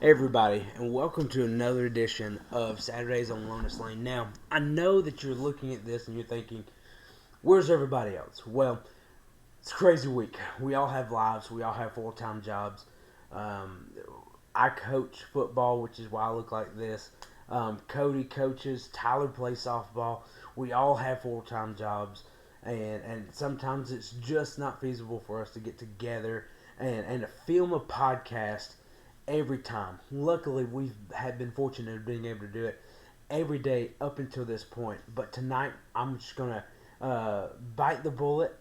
everybody, and welcome to another edition of Saturdays on Lotus Lane. Now, I know that you're looking at this and you're thinking, where's everybody else? Well, it's a crazy week. We all have lives. We all have full-time jobs. Um, I coach football, which is why I look like this. Cody coaches. Tyler plays softball. We all have full-time jobs, and sometimes it's just not feasible for us to get together and to film a podcast every time. Luckily, we have been fortunate of being able to do it every day up until this point. But tonight, I'm just going to bite the bullet.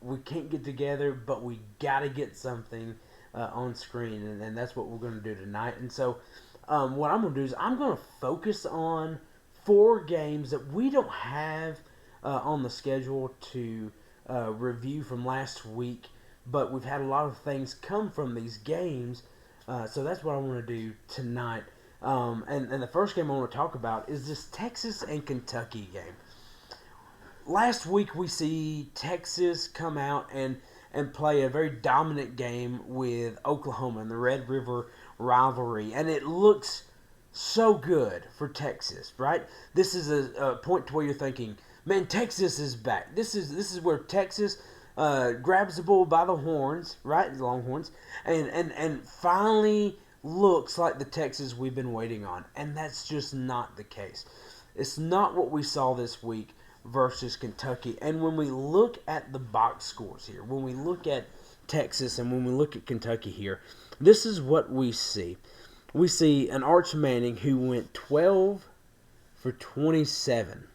We can't get together, but we got to get something on screen, and that's what we're going to do tonight. And so what I'm going to do is I'm going to focus on 4 games that we don't have on the schedule to review from last week, but we've had a lot of things come from these games. So that's what I want to do tonight. And the first game I want to talk about is this Texas and Kentucky game. Last week we see Texas come out and play a very dominant game with Oklahoma in the Red River rivalry. And it looks so good for Texas, right? This is a point to where you're thinking, man, Texas is back. This is where Texas grabs the bull by the horns, right, the Longhorns, and finally looks like the Texas we've been waiting on. And that's just not the case. It's not what we saw this week versus Kentucky. And when we look at the box scores here, when we look at Texas and when we look at Kentucky here, this is what we see. We see an Arch Manning who went 12 for 27.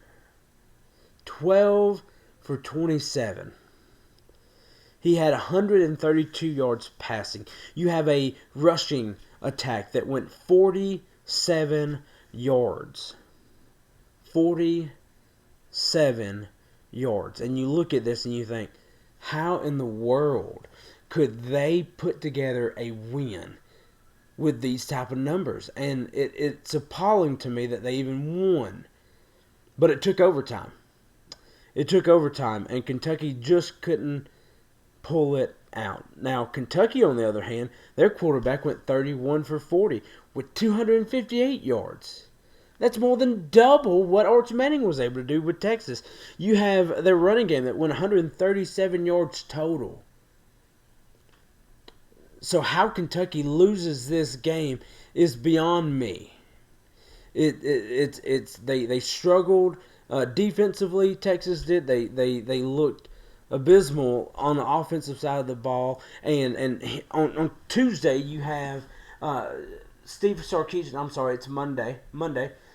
12 for 27. He had 132 yards passing. You have a rushing attack that went 47 yards. 47 yards. And you look at this and you think, how in the world could they put together a win with these type of numbers? And it's appalling to me that they even won. But it took overtime. It took overtime, and Kentucky just couldn't pull it out. Now, Kentucky, on the other hand, their quarterback went 31 for 40 with 258 yards. That's more than double what Arch Manning was able to do with Texas. You have their running game that went 137 yards total. So how Kentucky loses this game is beyond me. They struggled defensively. Texas did. They looked abysmal on the offensive side of the ball. And on Tuesday you have Steve Sarkisian. I'm sorry, it's Monday.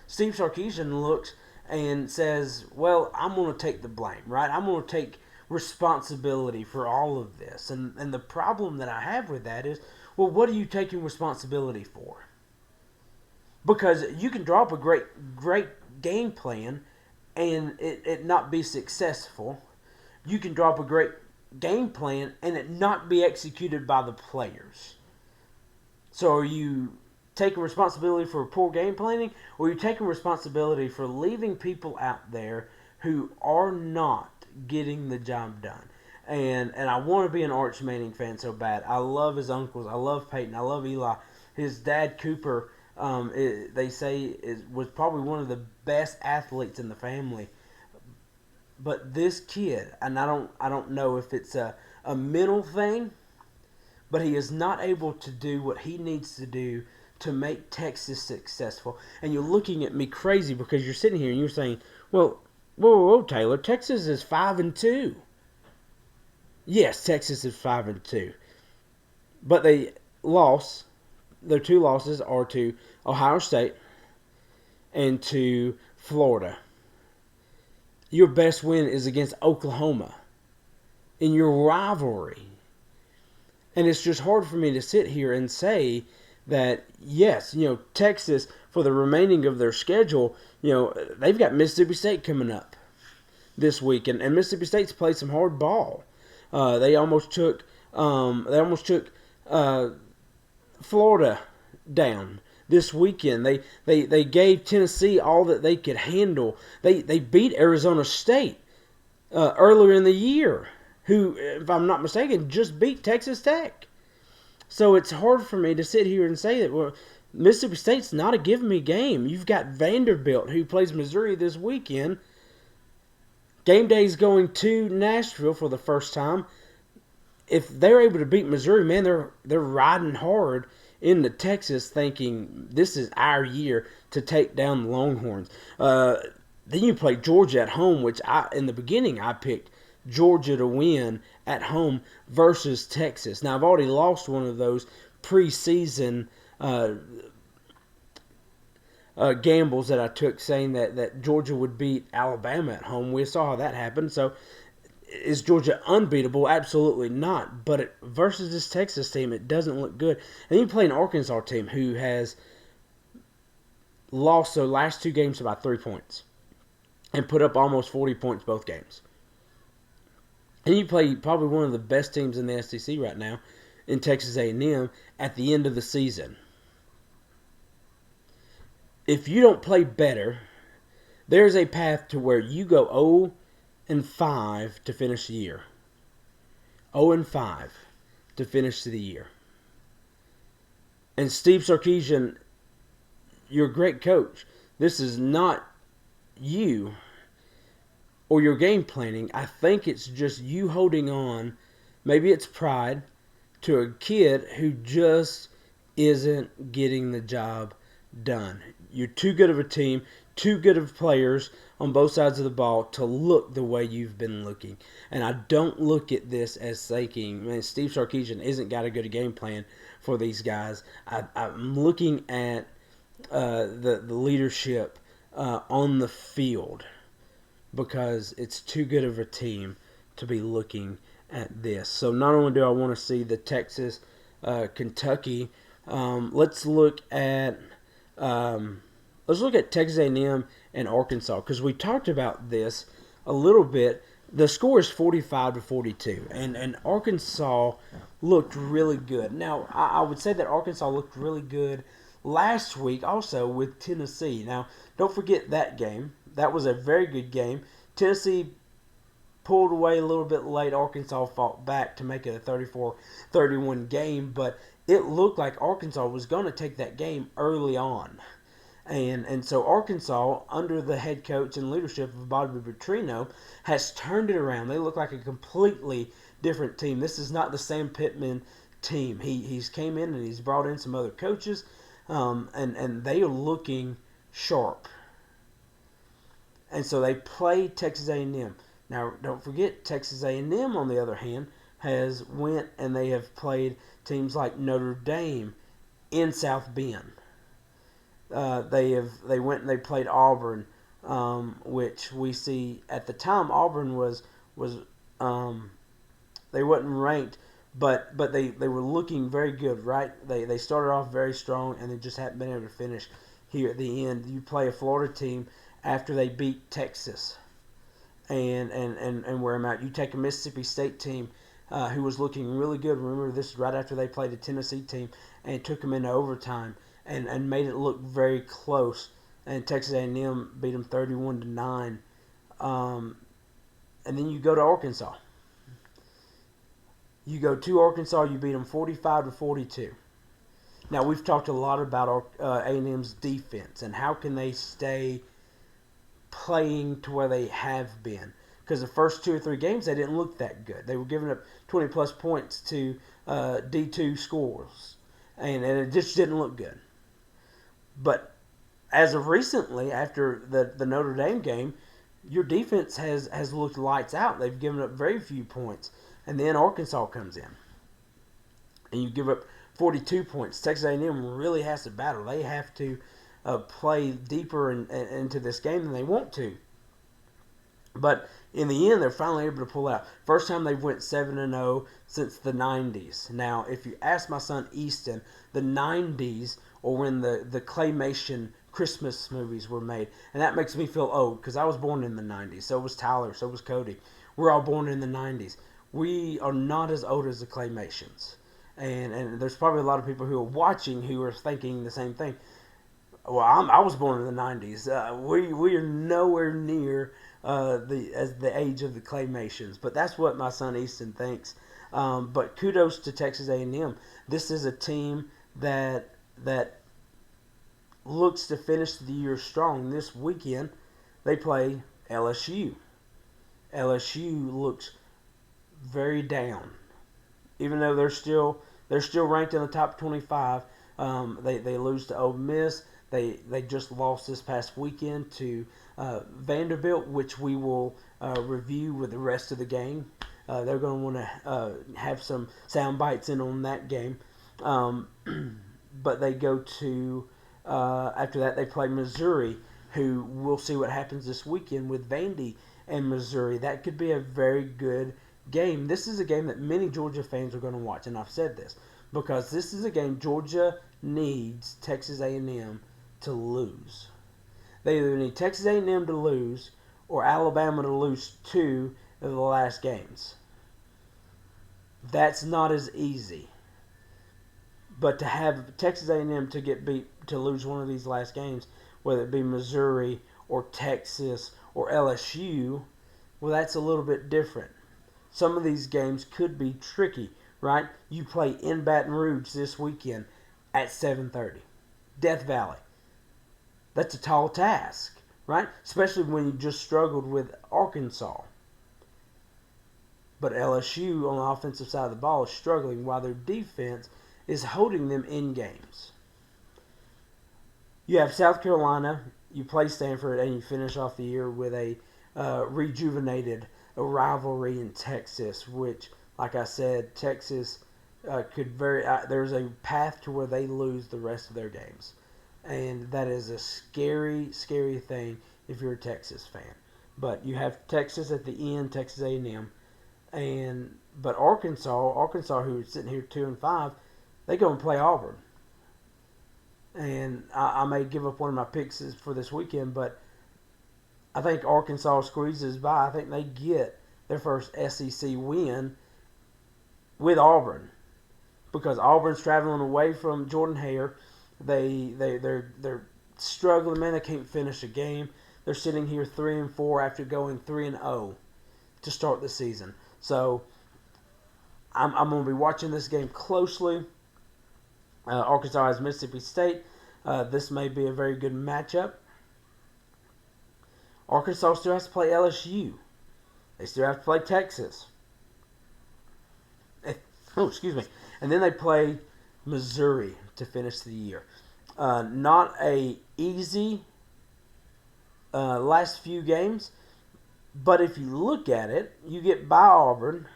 Steve Sarkisian looks and says, well, I'm going to take the blame, right? I'm going to take responsibility for all of this. And the problem that I have with that is, well, what are you taking responsibility for? Because you can draw up a great game plan and it not be successful. You can draw up a great game plan and it not be executed by the players. So are you taking responsibility for poor game planning, or are you taking responsibility for leaving people out there who are not getting the job done? And I want to be an Arch Manning fan so bad. I love his uncles. I love Peyton. I love Eli. His dad, Cooper, they say was probably one of the best athletes in the family. But this kid, and I don't know if it's a mental thing, but he is not able to do what he needs to do to make Texas successful. And you're looking at me crazy because you're sitting here and you're saying, well, whoa, Taylor, Texas is 5-2. Yes, Texas is 5-2. But they lost. Their 2 losses are to Ohio State and to Florida. Your best win is against Oklahoma in your rivalry. And it's just hard for me to sit here and say that, yes, Texas, for the remaining of their schedule, they've got Mississippi State coming up this week. And Mississippi State's played some hard ball. They almost took Florida down this weekend. They gave Tennessee all that they could handle. They beat Arizona State earlier in the year, who, if I'm not mistaken, just beat Texas Tech. So it's hard for me to sit here and say that, well, Mississippi State's not a give me game. You've got Vanderbilt, who plays Missouri this weekend. Game day's going to Nashville for the first time. If they're able to beat Missouri, man, they're riding hard into Texas, thinking this is our year to take down the Longhorns. Then you play Georgia at home, which in the beginning I picked Georgia to win at home versus Texas. Now I've already lost one of those preseason gambles that I took, saying that Georgia would beat Alabama at home. We saw how that happened. So is Georgia unbeatable? Absolutely not. But versus this Texas team, it doesn't look good. And you play an Arkansas team who has lost their last two games by 3 points and put up almost 40 points both games. And you play probably one of the best teams in the SEC right now in Texas A&M at the end of the season. If you don't play better, there's a path to where you go 0-5 to finish the year. 0-5 to finish the year. And Steve Sarkisian, you're a great coach. This is not you or your game planning. I think it's just you holding on. Maybe it's pride to a kid who just isn't getting the job done. You're too good of a team, too good of players on both sides of the ball to look the way you've been looking. And I don't look at this as thinking, man, Steve Sarkisian isn't got a good game plan for these guys. I'm looking at the leadership on the field, because it's too good of a team to be looking at this. So not only do I want to see the Texas, Kentucky, let's look at Texas A&M and Arkansas, because we talked about this a little bit. The score is 45-42, and Arkansas looked really good. Now, I would say that Arkansas looked really good last week also with Tennessee. Now, don't forget that game. That was a very good game. Tennessee pulled away a little bit late. Arkansas fought back to make it a 34-31 game, but it looked like Arkansas was going to take that game early on. And so Arkansas, under the head coach and leadership of Bobby Petrino, has turned it around. They look like a completely different team. This is not the Sam Pittman team. He's came in and he's brought in some other coaches, and they are looking sharp. And so they play Texas A&M. Now, don't forget, Texas A&M, on the other hand, has went and they have played teams like Notre Dame in South Bend. They went and they played Auburn, which we see at the time Auburn was they wasn't ranked, but they were looking very good, right? They started off very strong and they just hadn't been able to finish here at the end. You play a Florida team after they beat Texas and wear them out. You take a Mississippi State team who was looking really good. Remember, this is right after they played a Tennessee team and took them into overtime and made it look very close. And Texas A&M beat them 31-9. And then you go to Arkansas. You go to Arkansas, you beat them 45-42. Now, we've talked a lot about A&M's defense and how can they stay playing to where they have been. Because the first 2 or 3 games, they didn't look that good. They were giving up 20-plus points to D2 scores. And it just didn't look good. But as of recently, after the Notre Dame game, your defense has looked lights out. They've given up very few points. And then Arkansas comes in. And you give up 42 points. Texas A&M really has to battle. They have to play deeper into this game than they want to. But in the end, they're finally able to pull out. First time they've went 7-0 since the 90s. Now, if you ask my son Easton, the 90s or when the claymation Christmas movies were made. And that makes me feel old because I was born in the 90s. So was Tyler. So was Cody. We're all born in the 90s. We are not as old as the claymations. And there's probably a lot of people who are watching who are thinking the same thing. Well, I was born in the 90s. We are nowhere near the age of the claymations. But that's what my son Easton thinks. But kudos to Texas A&M. This is a team that looks to finish the year strong. This weekend, they play LSU. LSU looks very down, even though they're still ranked in the top 25. They lose to Ole Miss. They just lost this past weekend to Vanderbilt, which we will review with the rest of the game. They're going to want to have some sound bites in on that game. But they go to after that they play Missouri, who we'll see what happens this weekend with Vandy and Missouri. That could be a very good game. This is a game that many Georgia fans are going to watch, and I've said this because this is a game Georgia needs Texas A&M to lose. They either need Texas A&M to lose or Alabama to lose 2 of the last games. That's not as easy. But to have Texas A&M to get beat to lose one of these last games, whether it be Missouri or Texas or LSU, well, that's a little bit different. Some of these games could be tricky, right? You play in Baton Rouge this weekend at 7:30, Death Valley. That's a tall task, right? Especially when you just struggled with Arkansas. But LSU on the offensive side of the ball is struggling while their defense is holding them in games. You have South Carolina, you play Stanford, and you finish off the year with a rejuvenated rivalry in Texas, which, like I said, Texas there's a path to where they lose the rest of their games. And that is a scary, scary thing if you're a Texas fan. But you have Texas at the end, Texas A&M, but Arkansas, who's sitting here 2-5, they go and play Auburn. And I may give up one of my picks for this weekend, but I think Arkansas squeezes by. I think they get their first SEC win with Auburn because Auburn's traveling away from Jordan Hare. They're struggling, man. They can't finish a game. They're sitting here 3-4 after going 3-0 to start the season. So I'm going to be watching this game closely. Arkansas has Mississippi State. This may be a very good matchup. Arkansas still has to play LSU. They still have to play Texas. Excuse me. And then they play Missouri to finish the year. Not a easy last few games, but if you look at it, you get by Auburn.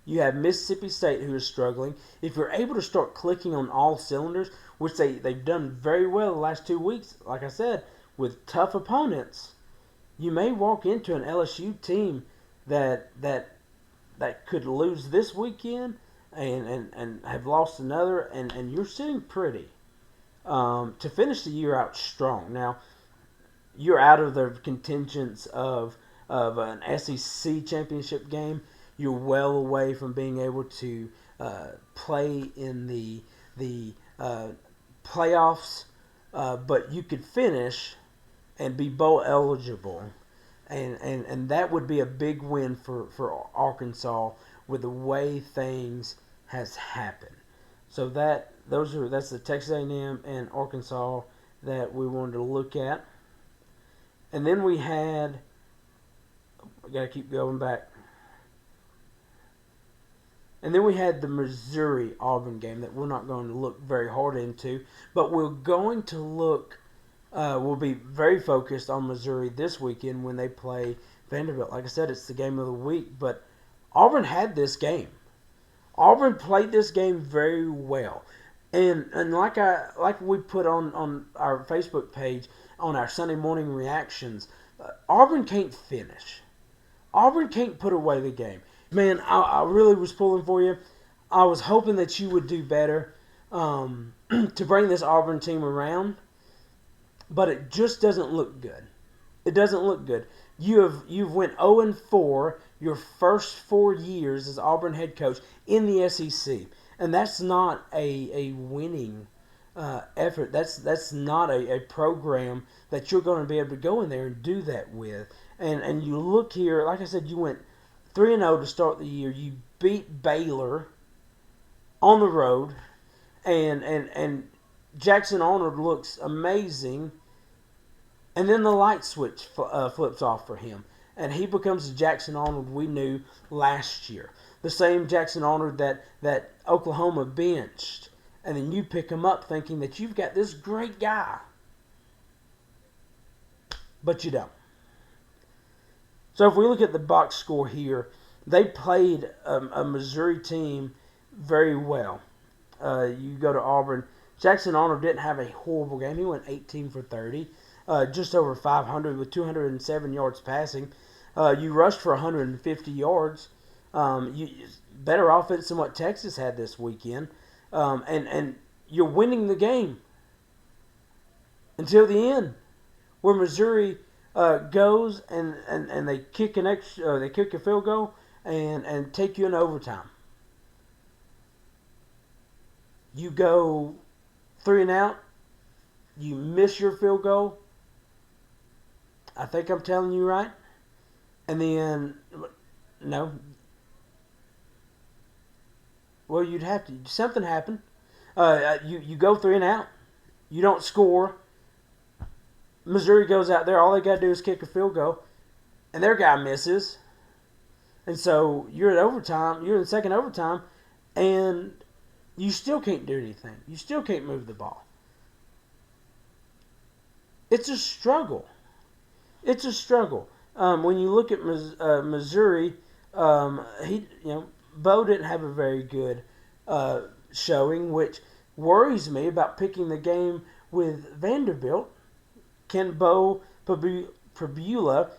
You have Mississippi State, who is struggling. If you're able to start clicking on all cylinders, which they've done very well the last 2 weeks, like I said, with tough opponents, you may walk into an LSU team that could lose this weekend and have lost another, and you're sitting pretty to finish the year out strong. Now, you're out of the contingents of an SEC championship game. You're well away from being able to play in the playoffs, but you could finish and be bowl eligible, and that would be a big win for Arkansas with the way things has happened. So that's the Texas A&M and Arkansas that we wanted to look at, and then we got to keep going back. And then we had the Missouri-Auburn game that we're not going to look very hard into, but we're going to look, we'll be very focused on Missouri this weekend when they play Vanderbilt. Like I said, it's the game of the week, but Auburn had this game. Auburn played this game very well. And like we put on our Facebook page, on our Sunday morning reactions, Auburn can't finish. Auburn can't put away the game. Man, I really was pulling for you. I was hoping that you would do better to bring this Auburn team around, but it just doesn't look good. It doesn't look good. You've went 0-4 your first 4 years as Auburn head coach in the SEC, and that's not a winning effort. That's not a program that you're going to be able to go in there and do that with. And you look here, like I said, you went 3-0 to start the year. You beat Baylor on the road, and Jackson Arnold looks amazing, and then the light switch flips off for him, and he becomes the Jackson Arnold we knew last year. The same Jackson Arnold that Oklahoma benched, and then you pick him up thinking that you've got this great guy, but you don't. So if we look at the box score here, they played a Missouri team very well. You go to Auburn. Jackson Arnold didn't have a horrible game. He went 18 for 30, just over 500 with 207 yards passing. You rushed for 150 yards. Better offense than what Texas had this weekend. And you're winning the game until the end, where Missouri goes and they kick they kick a field goal and take you in overtime. You go 3 and out. You miss your field goal. I think I'm telling you right. And then, no. Well, you'd have to. Something happened. You go 3 and out. You don't score. Missouri goes out there. All they got to do is kick a field goal. And their guy misses. And so you're at overtime. You're in the second overtime. And you still can't do anything. You still can't move the ball. It's a struggle. It's a struggle. When you look at Missouri, Bo didn't have a very good showing, which worries me about picking the game with Vanderbilt. Can Bo Pribula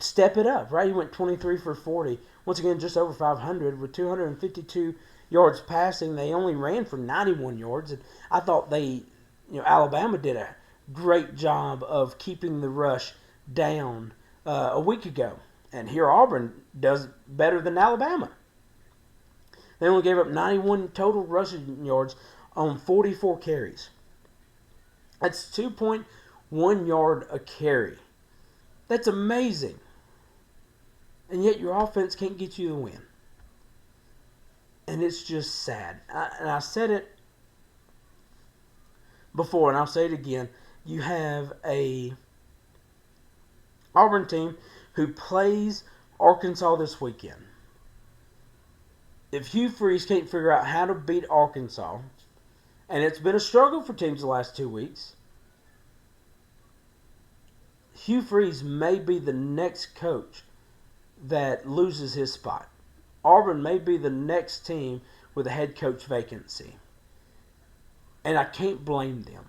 step it up? Right, he went 23 for 40. Once again, just over 500 with 252 yards passing. They only ran for 91 yards, and I thought Alabama did a great job of keeping the rush down a week ago. And here Auburn does better than Alabama. They only gave up 91 total rushing yards on 44 carries. That's 2.1 yard a carry. That's amazing. And yet your offense can't get you the win. And it's just sad. I said it before, and I'll say it again. You have a Auburn team who plays Arkansas this weekend. If Hugh Freeze can't figure out how to beat Arkansas, and it's been a struggle for teams the last 2 weeks, Hugh Freeze may be the next coach that loses his spot. Auburn may be the next team with a head coach vacancy. And I can't blame them.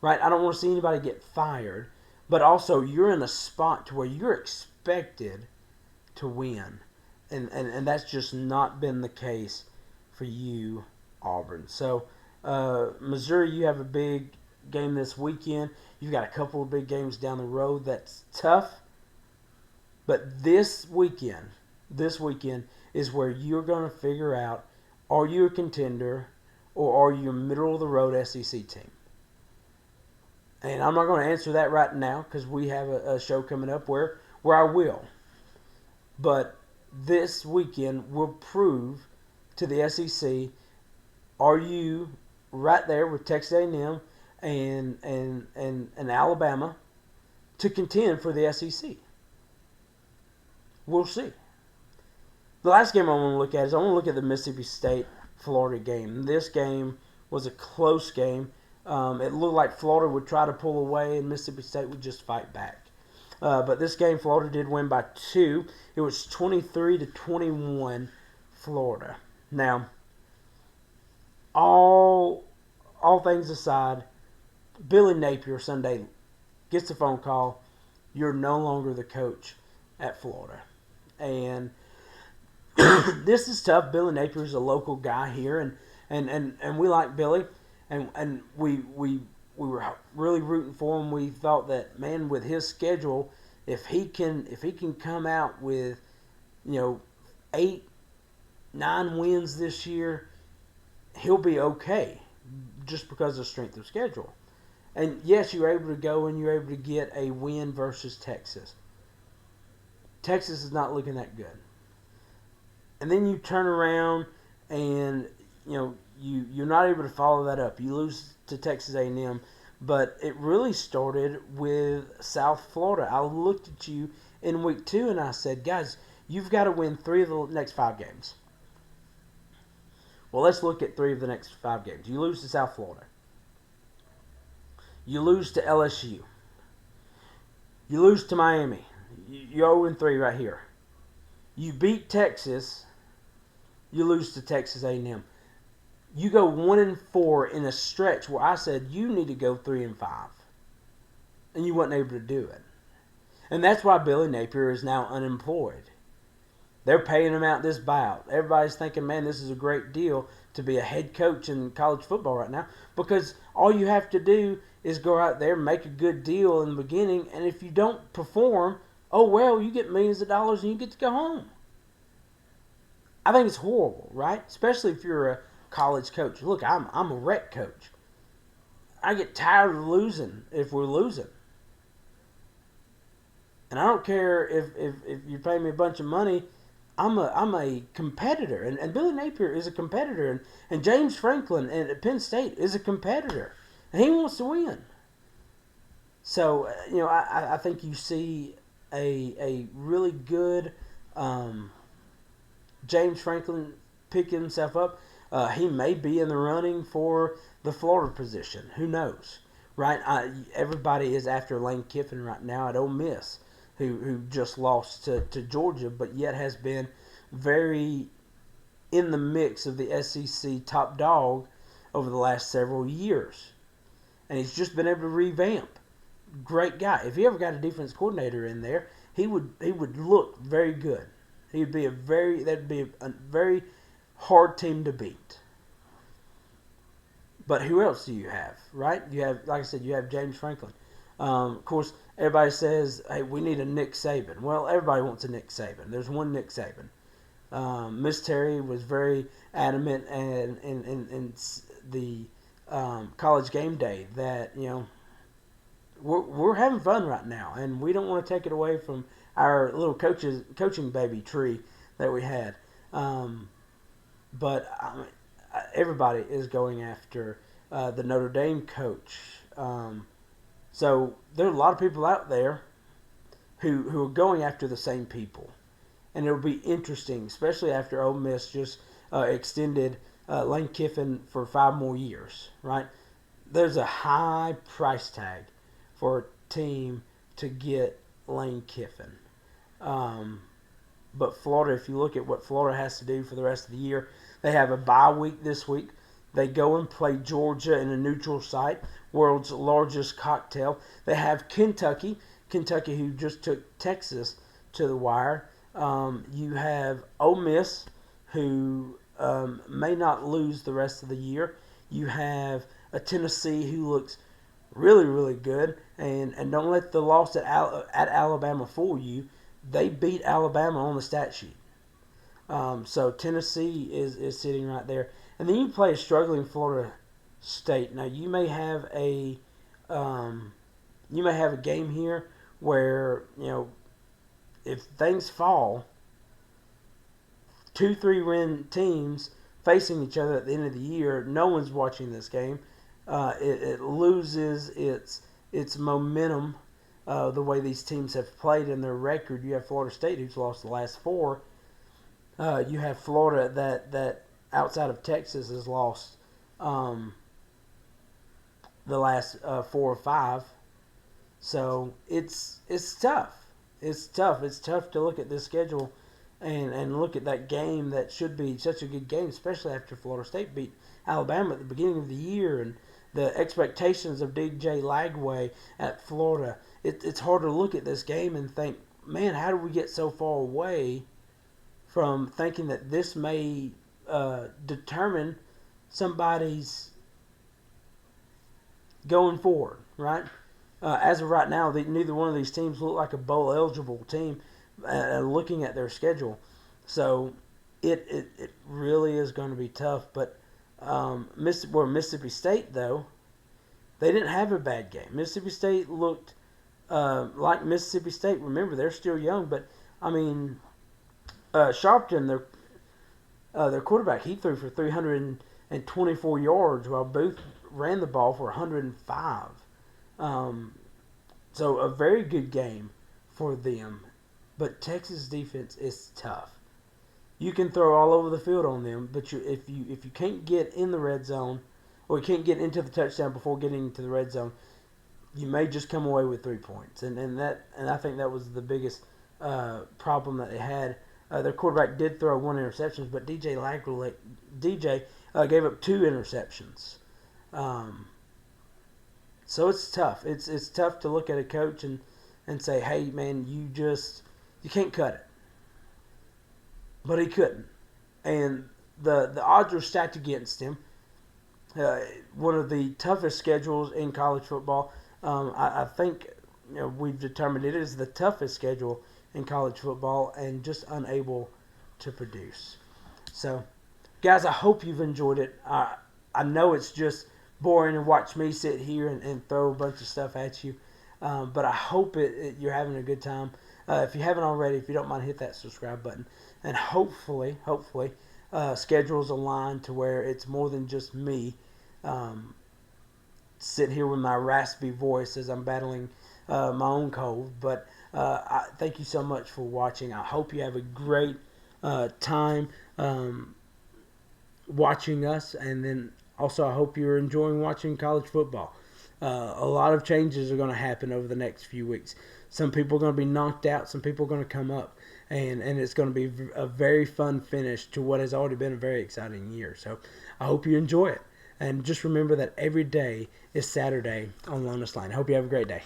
Right? I don't want to see anybody get fired. But also, you're in a spot to where you're expected to win. And that's just not been the case for you, Auburn. So, Missouri, you have a big game this weekend. You've got a couple of big games down the road. That's tough. But this weekend is where you're going to figure out, are you a contender or are you a middle-of-the-road SEC team? And I'm not going to answer that right now because we have a show coming up where I will. But this weekend will prove to the SEC, are you right there with Texas A&M and Alabama to contend for the SEC? We'll see. The last game I want to look at is I want to look at the Mississippi State-Florida game. This game was a close game. It looked like Florida would try to pull away and Mississippi State would just fight back. But this game, Florida did win by 2. It was 23-21 Florida. Now, all things aside, Billy Napier Sunday gets a phone call. You're no longer the coach at Florida. And this is tough. Billy Napier is a local guy here, and we like Billy. And we were really rooting for him. We thought that, man, with his schedule, if he can come out with 8-9 wins this year, he'll be okay, just because of strength of schedule. And yes, you were able to go and you were able to get a win versus Texas. Texas is not looking that good. And then you turn around and you're not able to follow that up. You lose to Texas A&M, but it really started with South Florida. I looked at you in week 2 and I said, guys, you've got to win 3 of the next 5 games. Well, let's look at 3 of the next 5 games. You lose to South Florida. You lose to LSU. You lose to Miami. You're 0-3 right here. You beat Texas. You lose to Texas A&M. You go 1-4 in a stretch where I said you need to go 3-5, and you weren't able to do it. And that's why Billy Napier is now unemployed. They're paying him out this buyout. Everybody's thinking, man, this is a great deal to be a head coach in college football right now, because all you have to do is go out there, make a good deal in the beginning, and if you don't perform, oh well, you get millions of dollars and you get to go home. I think it's horrible, right? Especially if you're a college coach. Look, I'm a rec coach. I get tired of losing if we're losing. And I don't care if you pay me a bunch of money. I'm a competitor, and Billy Napier is a competitor, and James Franklin at Penn State is a competitor, and he wants to win. So I think you see a really good James Franklin pick himself up. He may be in the running for the Florida position. Who knows, right? Everybody is after Lane Kiffin right now at Ole Miss, who just lost to Georgia, but yet has been very in the mix of the SEC top dog over the last several years. And he's just been able to revamp. Great guy. If he ever got a defense coordinator in there, he would look very good. That'd be a very hard team to beat. But who else do you have, right? You have, like I said, you have James Franklin. Of course, everybody says, hey, we need a Nick Saban. Well, everybody wants a Nick Saban. There's one Nick Saban. Miss Terry was very adamant in the college game day that, we're having fun right now, and we don't want to take it away from our little coaching baby tree that we had. But everybody is going after the Notre Dame coach. So there are a lot of people out there who are going after the same people. And it'll be interesting, especially after Ole Miss just extended Lane Kiffin for 5 more years, right? There's a high price tag for a team to get Lane Kiffin. But Florida, if you look at what Florida has to do for the rest of the year, they have a bye week this week. They go and play Georgia in a neutral site, world's largest cocktail. They have Kentucky who just took Texas to the wire. You have Ole Miss, who may not lose the rest of the year. You have a Tennessee who looks really, really good. And don't let the loss at Alabama fool you. They beat Alabama on the stat sheet. So Tennessee is sitting right there. And then you play a struggling Florida State. Now you may have a game here where, if things fall, 2-3 win teams facing each other at the end of the year, no one's watching this game. It loses its momentum the way these teams have played in their record. You have Florida State, who's lost the last 4. You have Florida that outside of Texas has lost the last 4 or 5. So it's tough. It's tough. It's tough to look at this schedule and look at that game that should be such a good game, especially after Florida State beat Alabama at the beginning of the year, and the expectations of DJ Lagway at Florida. It's hard to look at this game and think, man, how did we get so far away from thinking that this may determine somebody's going forward, right? As of right now, neither one of these teams look like a bowl-eligible team looking at their schedule. So it really is going to be tough. But Mississippi State, though, they didn't have a bad game. Mississippi State looked like Mississippi State. Remember, they're still young, but, I mean, Sharpton, their quarterback, he threw for 300 and 24 yards, while Booth ran the ball for 105. Um, so a very good game for them. But Texas defense is tough. You can throw all over the field on them, but if you can't get in the red zone, or you can't get into the touchdown before getting into the red zone, you may just come away with 3 points. And I think that was the biggest problem that they had. Their quarterback did throw 1 interception, but DJ gave up 2 interceptions. Um, so it's tough. It's tough to look at a coach and say, hey man, you can't cut it. But he couldn't, and the odds were stacked against him. Uh, One of the toughest schedules in college football. I think we've determined it is the toughest schedule in college football, and just unable to produce. So, guys, I hope you've enjoyed it. I know it's just boring to watch me sit here and throw a bunch of stuff at you, but I hope you're having a good time. If you haven't already, if you don't mind, hit that subscribe button, and hopefully, schedules align to where it's more than just me um, sitting here with my raspy voice as I'm battling my own cold. But thank you so much for watching. I hope you have a great time watching us, and then also I hope you're enjoying watching college football. A lot of changes are going to happen over the next few weeks. Some people are going to be knocked out. Some people are going to come up. And it's going to be a very fun finish to what has already been a very exciting year. So I hope you enjoy it. And just remember that every day is Saturday on Lotus Line. I hope you have a great day.